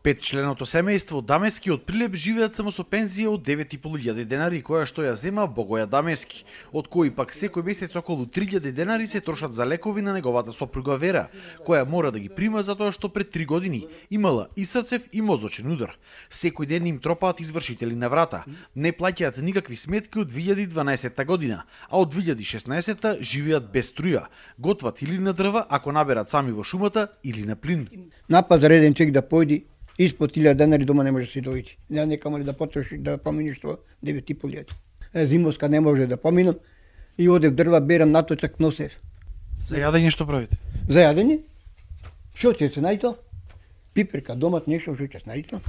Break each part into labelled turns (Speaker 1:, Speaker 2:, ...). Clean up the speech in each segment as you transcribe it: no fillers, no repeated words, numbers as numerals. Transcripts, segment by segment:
Speaker 1: Петчленото семејство Дамески од Прилеп живеат само со пензија од 9.500 денари, која што ја зема Богоја Дамески, од кои пак секој месец околу 3.000 денари се трошат за лекови на неговата сопруга Вера, која мора да ги прима затоа што пред 3 години имала и срцев и мозочен удар. Секој ден им тропаат извршители на врата, не плаќаат никакви сметки од 2012 година, а од 2016 живеат без струја, готват или на дрва ако наберат сами во шумата или на плин.
Speaker 2: Напад за реден чек да појди, испод 1000 денари дома не може да се дојде. Не камо ли да потрошиш да поминиш тоа 9.500. Зимовска не може да поминам и одев дрва берам наточак носев.
Speaker 1: За јадење што правите?
Speaker 2: За јадење? Што ќе се најдел? Пиперка, домат, нешто што ќе се најдел.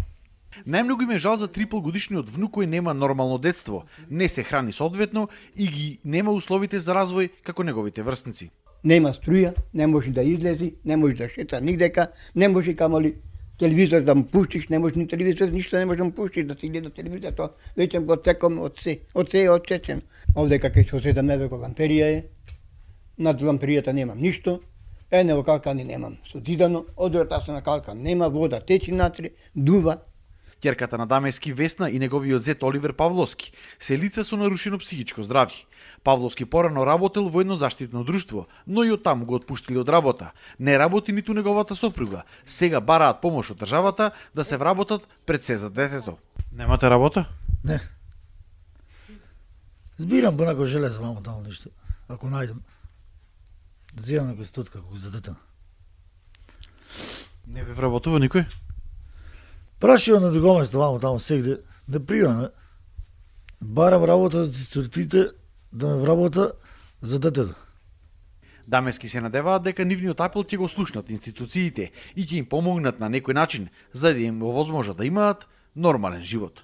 Speaker 1: Најмногу им е жал за 3,5 годишниот внук кој нема нормално детство, не се храни соодветно и ги нема условите за развој како неговите врсници.
Speaker 2: Нема струја, не може да излези, не може да шета нигдека, не може камоли телевизор да му пуштиш, не може ни телевизор, ништо не може да му пуштиш да си гледа телевизор, тоа веќе го теком од се одчечен. Овде кај соседа веко ламперија е, над ламперијата немам ништо, во калкани немам созидано, од вратата на калкан нема, вода течи натре, дува.
Speaker 1: Ќерката на Дамески Весна и неговиот зет Оливер Павловски се лица со нарушено психичко здравје. Павловски порано работел во едно заштитно друштво, но и оттаму го отпуштили од работа. Не работи ниту неговата сопруга. Сега бараат помош од државата да се вработат пред се за детето. Немате работа?
Speaker 3: Не. Збирам по некој желез мамо таму нешто. Ако најдем, земам некој стотка како за дете.
Speaker 1: Не ви вработува никој?
Speaker 3: Прашио на друго место мамо таму сегде да пријаме. Барам работа за цртите да ме вработа за детето.
Speaker 1: Дамески се надеваат дека нивниот апел ќе го слушнат институциите и ќе им помогнат на некој начин за да им овозможат да имаат нормален живот.